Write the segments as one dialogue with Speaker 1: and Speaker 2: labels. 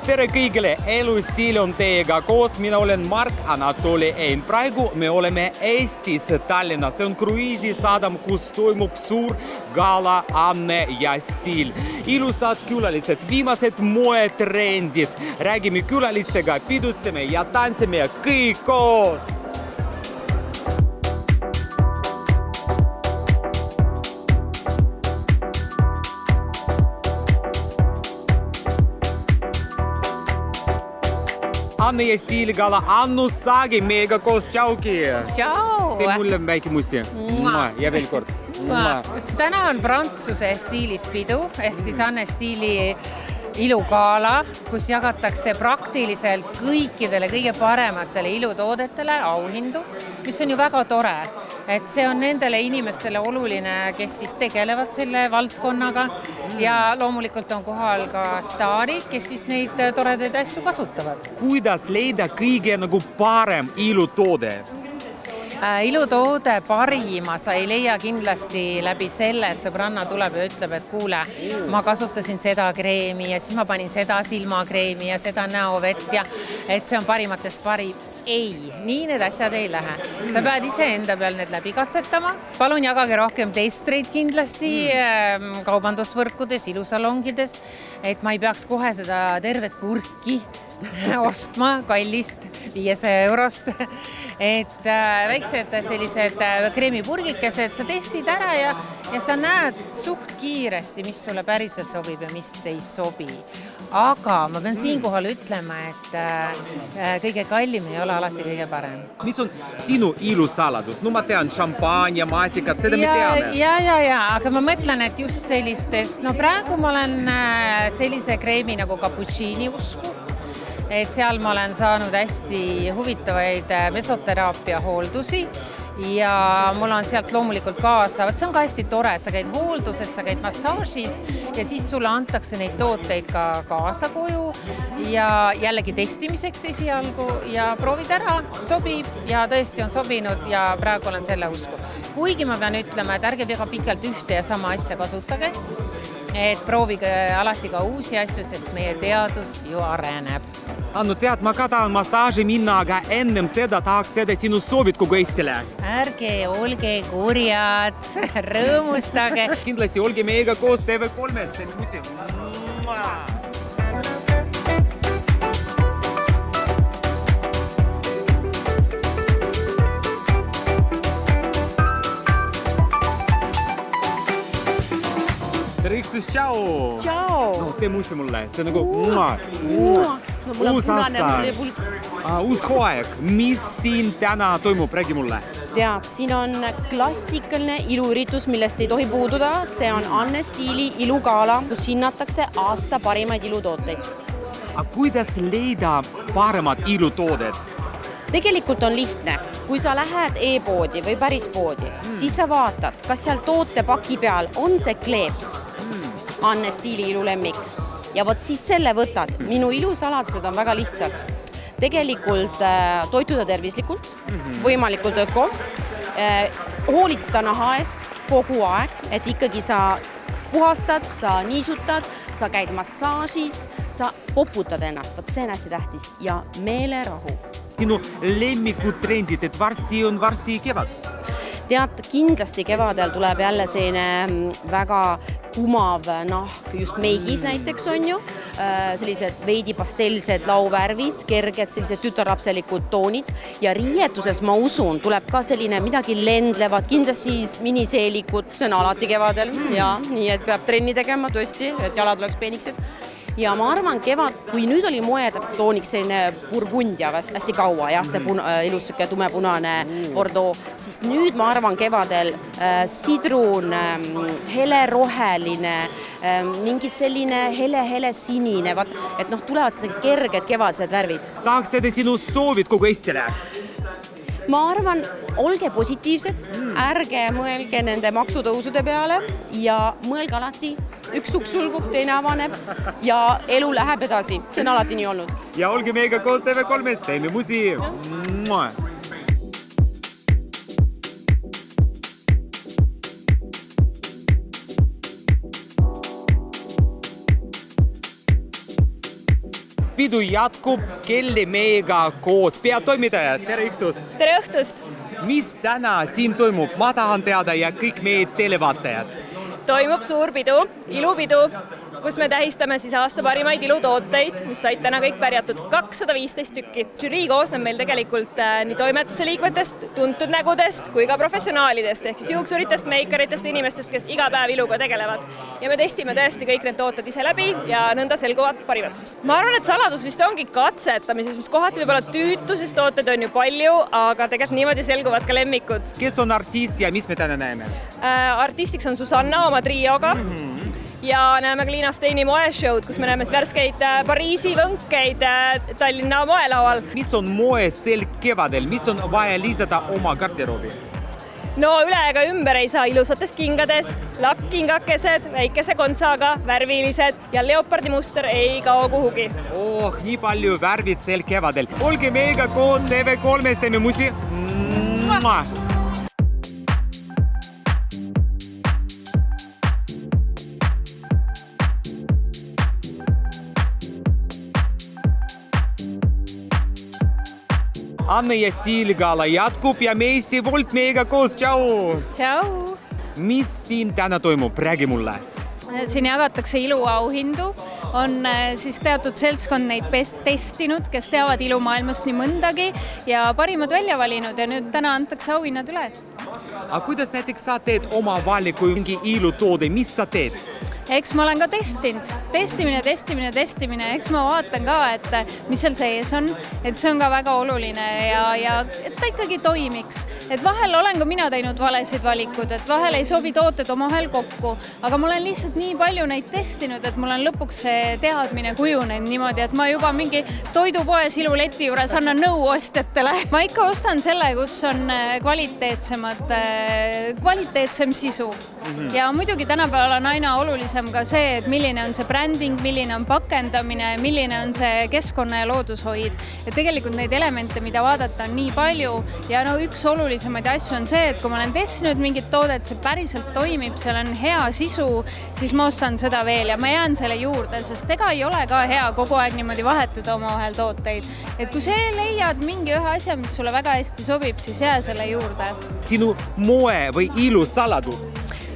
Speaker 1: Tere kõigile, Elustiil on teiega koos, mina olen Mark Anatoli Ein. Praegu me oleme Eestis Tallinnas, see on kruiisisadam, kus toimub suur gala Anne ja Stiil. Ilusad külalised, viimased moetrendid, räägime külalistega, pidutseme ja tantsime kõik koos. Anne ja Stiil gala. Annu Saagi meiega koos, tšauki!
Speaker 2: Tšau!
Speaker 1: Tee mulle väike musi. Ja veel kord.
Speaker 2: Täna on Prantsuse stiilis pidu, ehk siis Anne Stiili ilugala, kus jagatakse praktiliselt kõikidele kõige parematele ilutoodetele auhindu, mis on ju väga tore. Et see on nendele inimestele oluline, kes siis tegelevad selle valdkonnaga ja loomulikult on kohal ka staarid, kes siis neid toredaid asju kasutavad.
Speaker 1: Kuidas leida kõige parem ilutoode?
Speaker 2: Ilutoode parima sa ei leia kindlasti läbi selle, et sõbranna tuleb ja ütleb, et kuule, ma kasutasin seda kreemi ja siis ma panin seda silmakreemi ja seda näovett ja et see on parimatest parim. Ei, nii need asjad ei lähe. Sa pead ise enda peal need läbi katsetama. Palun jagage rohkem testreid kindlasti kaubandusvõrkudes, ilusalongides, et ma ei peaks kohe seda tervet purki ostma kallist 500 eurost. Et väiksed sellised kreemipurgikesed, sa testid ära ja sa näed suht kiiresti, mis sulle päriselt sobib ja mis ei sobi. Aga ma pean siinkohal ütlema, et kõige kallim ei ole alati kõige parem.
Speaker 1: Mis on sinu ilusaladus? No ma tean, šampanja, maasikad, seda me teame.
Speaker 2: Ja, aga ma mõtlen, et just sellistes, praegu ma olen sellise kreemi nagu cappuccini usku. Et seal ma olen saanud hästi huvitavaid mesoteraapia hooldusi ja mul on sealt loomulikult kaasa. See on ka hästi tore, et sa käid hoolduses, sa käid massaažis ja siis sulle antakse neid tooteid ka kaasa koju ja jällegi testimiseks esialgu ja proovid ära, sobib ja tõesti on sobinud ja praegu olen selle usku. Kuigi ma pean ütlema, et ärge väga pikalt ühte ja sama asja kasutage, et proovige alati ka uusi asju, sest meie teadus ju areneb.
Speaker 1: Annu, tead, ma ka tahan massaaži minna, aga ennem seda tahaks seda sinu soovid kogu Eestile.
Speaker 2: Ärge olge kurjad, rõõmustage.
Speaker 1: Kindlasti olge meiega koos TV3-st. Tervitus, tšau!
Speaker 2: Tšau!
Speaker 1: No, tee musi mulle, see nagu uus aasta, uus hooaeg. Mis siin täna toimub, räägi mulle?
Speaker 3: Tead, siin on klassikaline iluüritus, millest ei tohi puududa. See on Anne Stiili ilugala, kus hinnatakse aasta parimaid ilutooteid.
Speaker 1: Aga kuidas leida paremad ilutoodet?
Speaker 3: Tegelikult on lihtne. Kui sa lähed e-poodi või päris poodi, siis sa vaatad, kas seal tootepaki peal on see kleeps Anne Stiili ilulemmik. Ja vot siis selle võtad. Minu ilusaladused on väga lihtsad. Tegelikult toituda tervislikult, võimalikult öko, hoolitseda naha eest kogu aeg, et ikkagi sa puhastad, sa niisutad, sa käid massaažis, sa poputad ennast, vot see on hästi tähtis ja meelerahu.
Speaker 1: Sinu lemmikutrendid, et varsti on kevad?
Speaker 3: Tead, kindlasti kevadel tuleb jälle selline väga kumav nahk, just meigis näiteks on ju, sellised veidi pastelsed lauvärvid, kerged sellised tütarlapselikud toonid ja riietuses, ma usun, tuleb ka selline midagi lendlevad, kindlasti miniseelikud, see on alati kevadel ja nii, et peab trenni tegema tõesti, et jalad oleks peenikesed. Ja ma arvan, kevad, kui nüüd oli moetooniks selline burgundia hästi kaua, see ilus tumepunane Bordeaux, siis nüüd ma arvan kevadel sidrun, heleroheline, mingi selline hele sinine, et tulevad sellised kerged kevadised värvid.
Speaker 1: Tahaks seda sinu soovid kogu Eestile?
Speaker 3: Ma arvan, olge positiivsed, ärge mõelge nende maksutõusude peale ja mõelge alati, üks uks sulgub, teine avaneb ja elu läheb edasi. See on alati nii olnud.
Speaker 1: Ja olge meiega koos TV3-st, teeme musi! pidu jätkub Kelly meiega koos. Peatoimitajad, tere õhtust!
Speaker 4: Tere õhtust!
Speaker 1: Mis täna siin toimub? Ma tahan teada ja kõik meie televaatajad.
Speaker 4: Toimub suur pidu, ilupidu, kus me tähistame siis aasta parimaid ilutooteid, mis said täna kõik pärjatud 215 tükki. Žürii koosneb meil tegelikult nii toimetuse liikmetest, tuntud nägudest kui ka professionaalidest ehk siis juuksuritest, meikaritest, inimestest, kes iga päev iluga tegelevad. Ja me testime tõesti kõik need tooted ise läbi ja nõnda selguvad parimad. Ma arvan, et saladus vist ongi katsetamises, mis kohati võib olla tüütu, sest tooted on ju palju, aga tegelikult niimoodi selguvad ka lemmikud.
Speaker 1: Kes on artist ja mis me täna näeme?
Speaker 4: Artistiks on Susanna oma trioga. Ja näeme ka Liina Steini moeshow'd, kus me näeme värskeid Pariisi võnkeid Tallinna moelaual.
Speaker 1: Mis on moes sel kevadel? Mis on vaja lisada oma garderoobi?
Speaker 4: No üle ega ümber ei saa ilusatest kingadest, lakkingakesed, väikese kontsaga, värvilised ja leopardi muster ei kao kuhugi.
Speaker 1: Nii palju värvid sel kevadel. Olge meiega koos TV3, teeme musi. Anne ja Stiilgala jätkub ja Meissi Volt meiega koos. Tšau!
Speaker 2: Tšau!
Speaker 1: Mis siin täna toimub? Räägi mulle.
Speaker 2: Siin jagatakse iluauhindu, on siis teatud seltskond neid testinud, kes teavad ilumaailmast nii mõndagi ja parimad välja valinud ja nüüd täna antakse auhinnad üle.
Speaker 1: Aga kuidas näiteks sa teed oma valiku mingi ilutoode, mis sa teed?
Speaker 2: Eks ma olen ka testinud. Testimine. Eks ma vaatan ka, et mis seal sees on, et see on ka väga oluline ja et ta ikkagi toimiks. Et vahel olen ka mina teinud valesid valikud, et vahel ei sobi tooted omavahel kokku, aga ma olen lihtsalt nii palju neid testinud, et mul on lõpuks see teadmine kujunenud niimoodi, et ma juba mingi toidupoes iluleti juures annan nõu ostjatele. Ma ikka ostan selle, kus on kvaliteetsem sisu. Ja muidugi tänapäeval on aina olulisem ka see, et milline on see bränding, milline on pakendamine, milline on see keskkonna ja loodushoid. Ja tegelikult neid elemente, mida vaadata on nii palju ja üks olulisemaid asju on see, et kui ma olen testinud mingit toodet, see päriselt toimib, seal on hea sisu, siis ma ostan seda veel ja ma jään selle juurde, sest ega ei ole ka hea kogu aeg niimoodi vahetada omavahel tooteid. Et kui see leiad mingi ühe asja, mis sulle väga hästi sobib, siis jää selle juurde.
Speaker 1: Sinu moe või ilusaladus?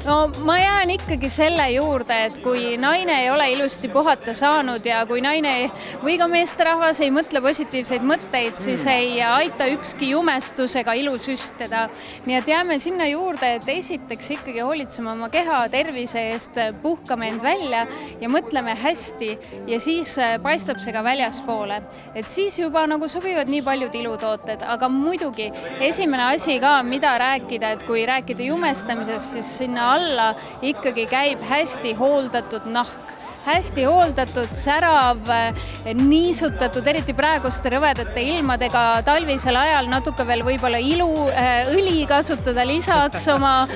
Speaker 2: No ma jään ikkagi selle juurde, et kui naine ei ole ilusti puhata saanud ja kui naine või ka meesterahvas ei mõtle positiivseid mõtteid, siis ei aita ükski jumestus ega ilu süstada. Nii et jääme sinna juurde, et esiteks ikkagi hoolitseme oma keha tervise eest, puhkame end välja ja mõtleme hästi ja siis paistab see ka väljaspoole. Et siis juba nagu sobivad nii paljud ilutooted, aga muidugi esimene asi ka, mida rääkida, et kui rääkida jumestamisest, siis sinna alla ikkagi käib hästi hooldatud nahk. Hästi hooldatud, särav, niisutatud, eriti praeguste rõvedate ilmadega talvisel ajal natuke veel võib-olla õli kasutada lisaks oma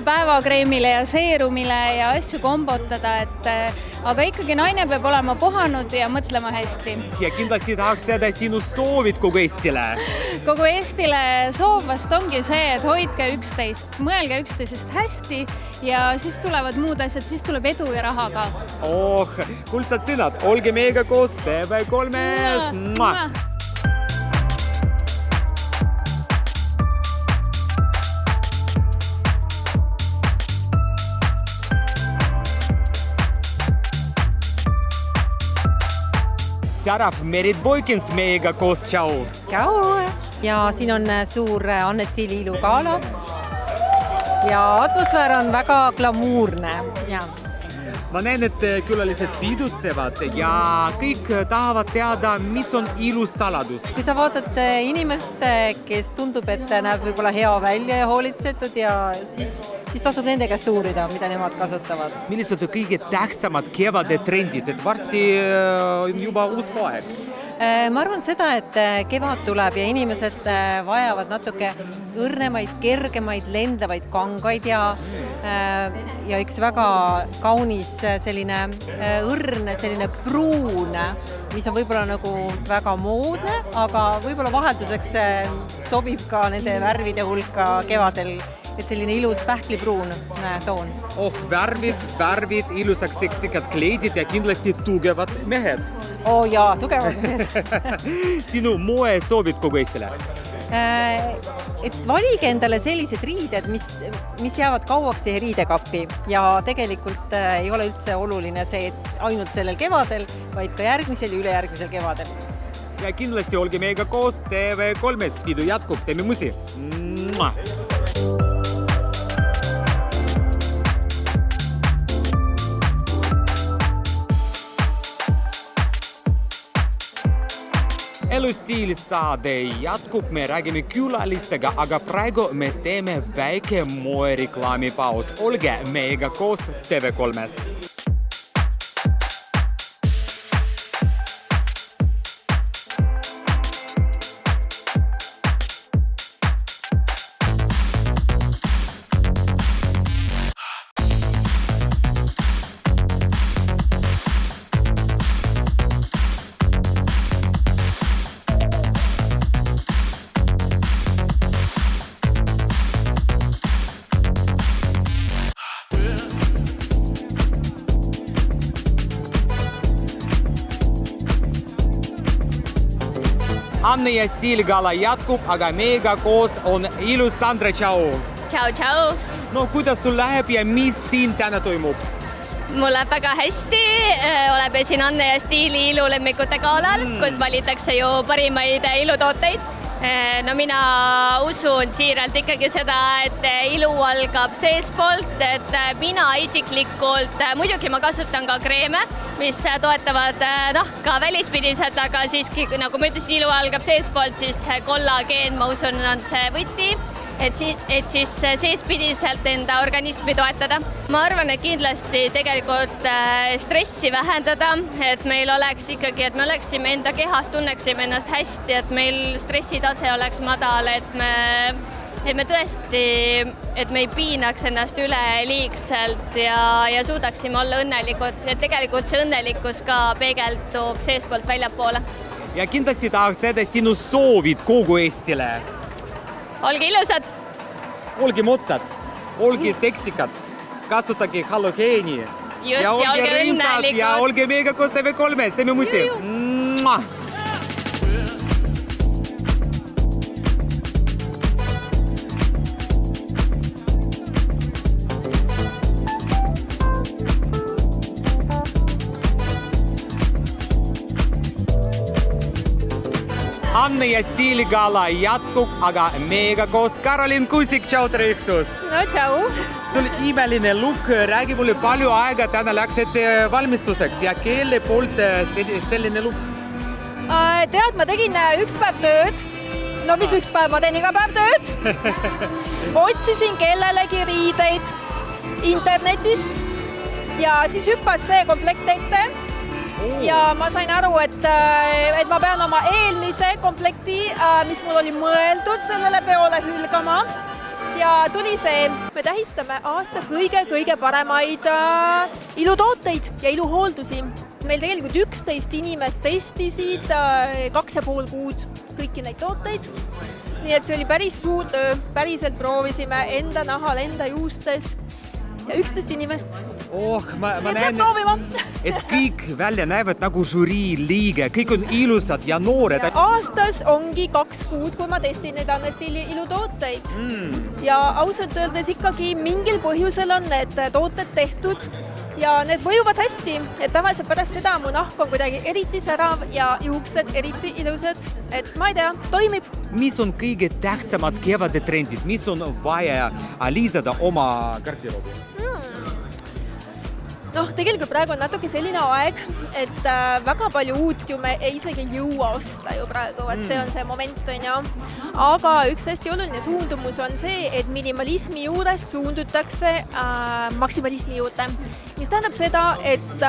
Speaker 2: päevakreemile ja seerumile ja asju kombotada, aga ikkagi naine peab olema puhanud ja mõtlema hästi.
Speaker 1: Ja kindlasti tahaks teada sinu soovid kogu Eestile.
Speaker 2: Kogu Eestile soov vast ongi see, et hoidke üksteist, mõelge üksteisest hästi ja siis tulevad muud asjad, siis tuleb edu ja raha ka.
Speaker 1: Kuldsad sõnad, olge meiega koos TV3-s! Särav Merit Boykins meiega koos, tšau!
Speaker 5: Tšau! Ja siin on suur Anne Stiili ilugala ja atmosfäär on väga glamuurne.
Speaker 1: Ma näen, et külalised pidutsevad ja kõik tahavad teada, mis on ilusaladus.
Speaker 5: Kui sa vaatad inimest, kes tundub, et näeb võib-olla hea välja ja hoolitsetud ja siis tasub nende käest uurida, mida nemad kasutavad.
Speaker 1: Millised on kõige tähtsamad kevade trendid, et varsti juba uus hooaeg?
Speaker 5: Ma arvan seda, et kevad tuleb ja inimesed vajavad natuke õrnemaid, kergemaid, lendavaid kangaid ja üks väga kaunis selline õrn, selline pruun, mis on võib-olla nagu väga moodne, aga võib-olla vahelduseks sobib ka nende värvide hulka kevadel, et selline ilus pähklipruun toon.
Speaker 1: Värvid, ilusaks seksikad kleidid ja kindlasti tugevad mehed.
Speaker 5: oo jaa, tugevad mehed.
Speaker 1: Sinu moesoovid kogu Eestile?
Speaker 5: Et valige endale sellised riided, mis jäävad kauaks teie riidekappi ja tegelikult ei ole üldse oluline see, et ainult sellel kevadel, vaid ka järgmisel ja ülejärgmisel kevadel.
Speaker 1: Ja kindlasti olge meiega koos TV3-s. Pidu jätkub, teeme musi! Elustiilisaade jätkub, me räägime külalistega, aga praegu me teeme väike moereklaamipaus. Olge meiega koos TV3-s. Anne ja Stiiligala jätkub, aga meiega koos on ilus Sandra, tšau!
Speaker 4: Tšau, tšau!
Speaker 1: No kuidas sul läheb ja mis siin täna toimub?
Speaker 4: Mul läheb väga hästi, oleme siin Anne ja Stiili ilulemmikute galal, kus valitakse ju parimaid ilutooteid. No mina usun siiralt ikkagi seda, et ilu algab seespoolt, et mina isiklikult, muidugi ma kasutan ka kreeme, mis toetavad ka välispidiselt, aga siiski, nagu ma ütlesin, ilu algab seespoolt, siis kollageen, ma usun, on see võti, et siis seespidiselt enda organismi toetada. Ma arvan, et kindlasti tegelikult stressi vähendada, et meil oleks ikkagi, et me oleksime enda kehas, tunneksime ennast hästi, et meil stressitase oleks madal, et me tõesti, et me ei piinaks ennast üleliigselt ja suudaksime olla õnnelikud. Et tegelikult see õnnelikkus ka peegeldub seespoolt väljapoole.
Speaker 1: Ja kindlasti tahaks teada sinu soovid kogu Eestile.
Speaker 4: Olge ilusad!
Speaker 1: Olge motsad, olge seksikad, kasutage halogeeni.
Speaker 4: Just, ja olge õnnelikud.
Speaker 1: Ja olge meiega koos TV3-s, teeme musi. Anne ja Stiiligala jätkub, aga meiega koos Karolin Kusik, tšau, tere õhtust!
Speaker 4: No tšau!
Speaker 1: Sul imeline look, räägi mulle palju aega täna läksid valmistuseks ja kelle poolt selline look?
Speaker 6: Tead, ma tegin üks päev tööd. No mis üks päev, ma teen iga päev tööd. Otsisin kellelegi riideid internetist ja siis hüppas see komplekt ette. Ja ma sain aru, et ma pean oma eelmise komplekti, mis mul oli mõeldud sellele peole hülgama. Ja tuli see, me tähistame aasta kõige paremaid ilutooteid ja iluhooldusi. Meil tegelikult 11 inimest testisid 2,5 kuud kõiki neid tooteid. Nii et see oli päris suur töö, päriselt proovisime enda nahal, enda juustes ja 11 inimest.
Speaker 1: Ma näen, et kõik välja näevad nagu žürii liige, kõik on ilusad ja noored.
Speaker 6: Aastas ongi 2 kuud, kui ma testin neid Anne Stiili ilutooteid. Ja ausalt öeldes ikkagi mingil põhjusel on need tooted tehtud ja need mõjuvad hästi. Et tavaliselt pärast seda mu nahk on kuidagi eriti särav ja juuksed eriti ilusad. Et ma ei tea, toimib.
Speaker 1: Mis on kõige tähtsamad kevade trendid? Mis on vaja lisada oma garderoobi?
Speaker 6: Tegelikult praegu on natuke selline aeg, et väga palju uut ju me isegi ei jõua osta ju praegu, et see on see moment, on ju. Aga üks hästi oluline suundumus on see, et minimalismi juurest suundutakse maksimalismi juurde. Mis tähendab seda, et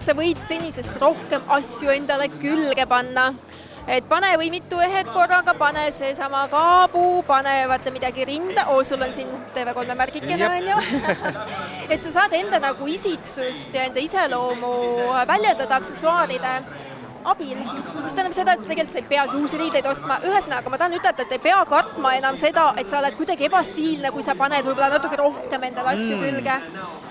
Speaker 6: sa võid senisest rohkem asju endale külge panna. Et pane või mitu ehed korraga, pane see sama kaabu, pane vaata midagi rinda. Sul on siin TV3 märgikene, on ju. Et sa saad enda nagu isiksust ja enda iseloomu väljendada aksessuaaride abil. Mis tähendab seda, et tegelikult sa ei peagi uusi riideid ostma. Ühesõnaga, ma tahan ütelda, et ei pea kartma enam seda, et sa oled kuidagi ebastiilne, kui sa paned võib-olla natuke rohkem endale asju külge.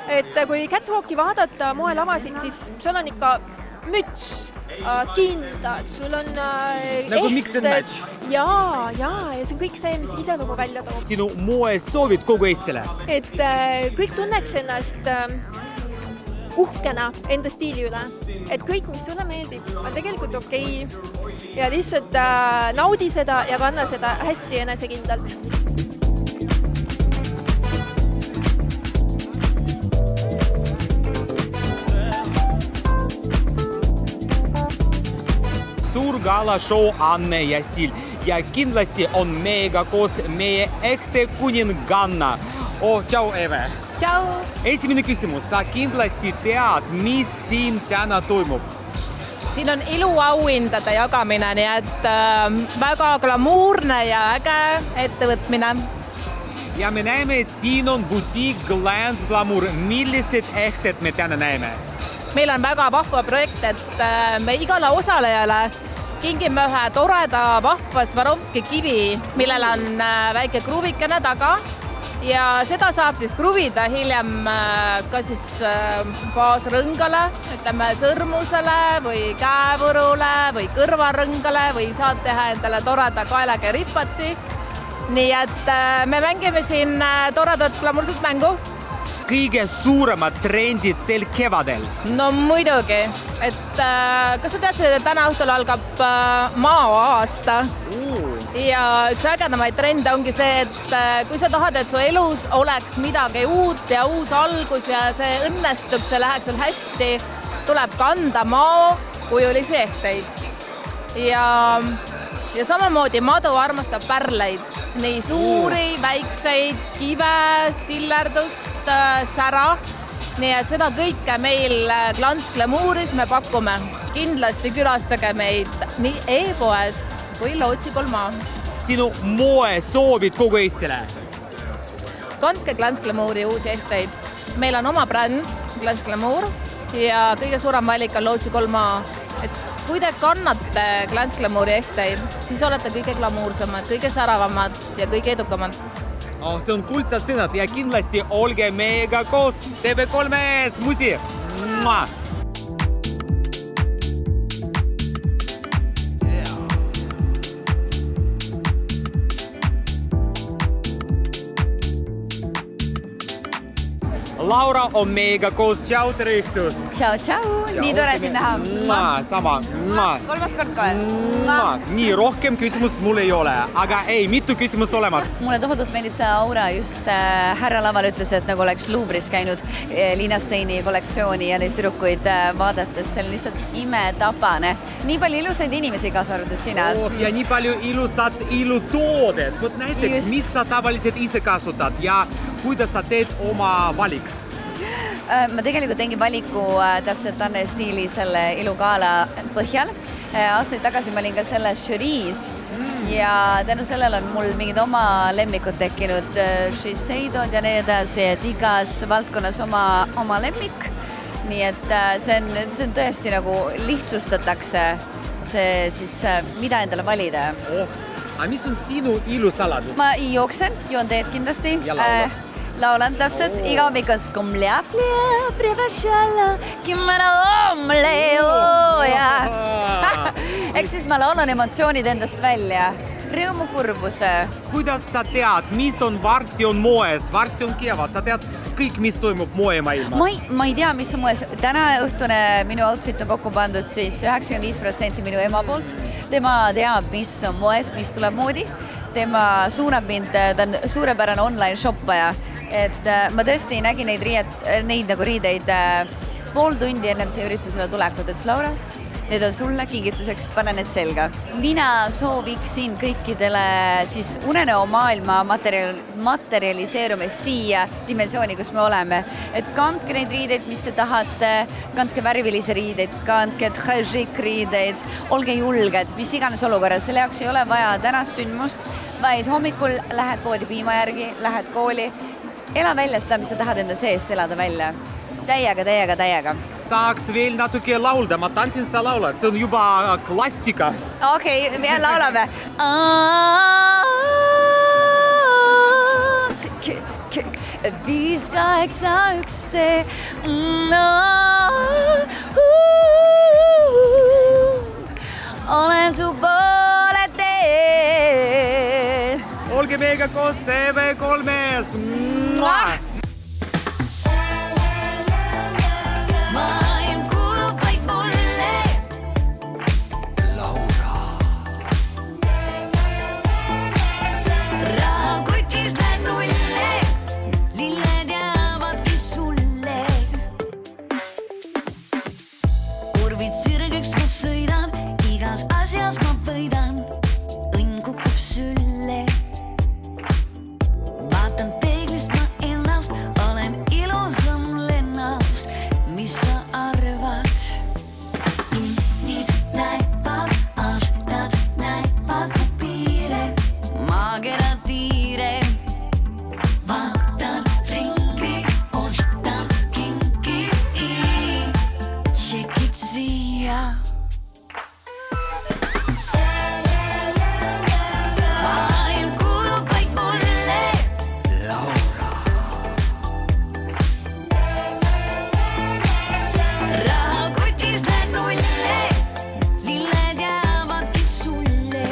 Speaker 6: Et kui catwalki vaadata moelavasid, siis seal on ikka müts, kindad, sul on
Speaker 1: Nagu mix and match.
Speaker 6: ja see on kõik see, mis iseloomu välja toob.
Speaker 1: Sinu moesoovid kogu Eestile?
Speaker 6: Et kõik tunneks ennast uhkena enda stiili üle. Et kõik, mis sulle meeldib, on tegelikult okei. Ja lihtsalt naudi seda ja kanna seda hästi enesekindlalt.
Speaker 1: Suur gala-show Anne ja Stiil ja kindlasti on meiega koos meie ehte kuninganna. Tšau, Eve!
Speaker 2: Tšau!
Speaker 1: Esimene küsimus. Sa kindlasti tead, mis siin täna toimub?
Speaker 7: Siin on iluauhindade jagamine, nii et väga glamuurne ja äge ettevõtmine.
Speaker 1: Ja me näeme, et siin on butiik Glance Glamour. Millised ehted me täna näeme?
Speaker 7: Meil on väga vahva projekt, et me igale osalejale kingime ühe toreda vahva Swarovski kivi, millel on väike kruvikene taga ja seda saab siis kruvida hiljem ka siis baasrõngale, ütleme sõrmusele või käevõrule või kõrvarõngale või saad teha endale toreda kaelaga ripatsi. Nii et me mängime siin toredat glamuurset mängu.
Speaker 1: Kõige suuremad trendid sel kevadel?
Speaker 7: No muidugi, et kas sa teadsid, et täna õhtul algab Mao-aasta? Ja üks ägedamaid trende ongi see, et kui sa tahad, et su elus oleks midagi uut ja uus algus ja see õnnestuks ja läheks sul hästi, tuleb kanda Mao kujulisi ehteid. Ja samamoodi Madu armastab pärleid, nii suuri, väikseid, kive, sillerdust, sära. Nii et seda kõike meil Glance Glamouris me pakume. Kindlasti külastage meid nii e-poes kui Lootsi 3A.
Speaker 1: Sinu moesoovid kogu Eestile?
Speaker 7: Kandke Glance Glamouri uusi ehteid. Meil on oma bränd Glance Glamour ja kõige suurem valik on Lootsi 3A. Et kui te kannate Glance Glamouri ehteid, siis olete kõige glamuursemad, kõige säravamad ja kõige edukamad.
Speaker 1: See on kuldsad sõnad ja kindlasti olge meiega koos TV3-s musi! Laura on meiega koos. Tšau, tere õhtust!
Speaker 8: Tšau! Nii tore siin näha.
Speaker 1: Sama.
Speaker 8: Kolmas kord kohe.
Speaker 1: Nii, rohkem küsimust mul ei ole. Aga mitu küsimust olemas.
Speaker 8: Mulle tohutult meeldib see aura. Just härra laval ütles, et nagu oleks Louvre'is käinud Liina Steini kollektsiooni ja neid tüdrukuid vaadates. See on lihtsalt imetabane. Nii palju ilusaid inimesi kaasa arvatud sinas.
Speaker 1: Ja nii palju ilusad ilutoodet. Näiteks, mis sa tavaliselt ise kasutad ja kuidas sa teed oma valik?
Speaker 8: Ma tegelikult tengin valiku täpselt Anne Stiili selle ilugala põhjal. Aastaid tagasi ma olin ka selles žüriis ja tänu sellel on mul mingid oma lemmikud tekkinud, Shiseidod ja nii edasi, et igas valdkonnas oma lemmik. Nii et see on tõesti nagu lihtsustatakse see siis, mida endale valida.
Speaker 1: Aga mis on sinu ilusaladus?
Speaker 8: Ma jooksen, joon teed kindlasti.
Speaker 1: Ja laulad?
Speaker 8: Laulan täpselt iga hommikus. Eks siis ma laulan emotsioonid endast välja. Rõõmu, kurbuse.
Speaker 1: Kuidas sa tead, mis on varsti on moes? Varsti on kevad. Sa tead kõik, mis toimub moemaailmas?
Speaker 8: Ma ei tea, mis on moes. Täna õhtune minu outfit on kokku pandud siis 95% minu ema poolt. Tema teab, mis on moes, mis tuleb moodi. Tema suunab mind, ta on suurepärane online shoppaja. Et ma tõesti nägin neid nagu riideid pool tundi ennem see üritusele tulekut, et Laura, need on sulle kingituseks, pane need selga. Mina sooviksin kõikidele siis unenäo maailma materialiseerumist siia dimensiooni, kus me oleme. Et kandke neid riideid, mis te tahate, kandke värvilisi riideid, kandke tšik riideid, olge julged, mis iganes olukorras. Selle jaoks ei ole vaja tänast sündmust, vaid hommikul lähed poodi piima järgi, lähed kooli. Ela välja seda, mis sa tahad enda seest elada välja. Täiega.
Speaker 1: Tahaks veel natuke laulda. Ma tantsin sa laulad. See on juba klassika.
Speaker 8: Okei, me laulame. Viis, 8, 1, see.
Speaker 1: jälgi meiega koos TV3-s.
Speaker 9: Maailm kuulub vaid mulle. Rahakotis lähen nulle. Lilled jäävadki sulle. Kurvid sirgeks ma sõidan, igas asjas ma võidan. Õnn kukub sülle. Vaatan peeglist ma ennast, olen ilusam lennast. Mis sa arvad? Tunnid näivad, aastad näivad mu piire. Maakera tiire. Vaatan ringi, ostan kinki. Tšekid siia. Maailm kuulub vaid mulle. Rahakotis lähen nulle. Lilled jäävadki sulle.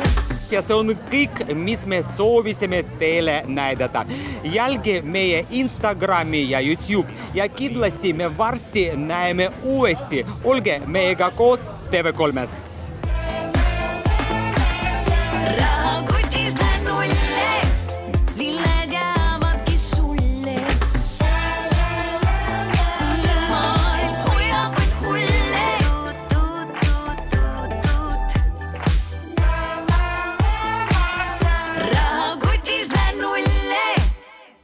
Speaker 1: Ja see on kõik, mis me soovisime teile näidata. Jälgi meie Instagrami ja YouTube ja kindlasti me varsti näeme uuesti. Olge meiega koos TV3-s.
Speaker 9: Rahakotis lähen nulle. Lilled jäävadki sulle. Maailm hoiab vaid hulle. Rahakotis lähen nulle.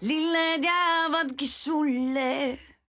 Speaker 9: Lilled jäävadki sulle.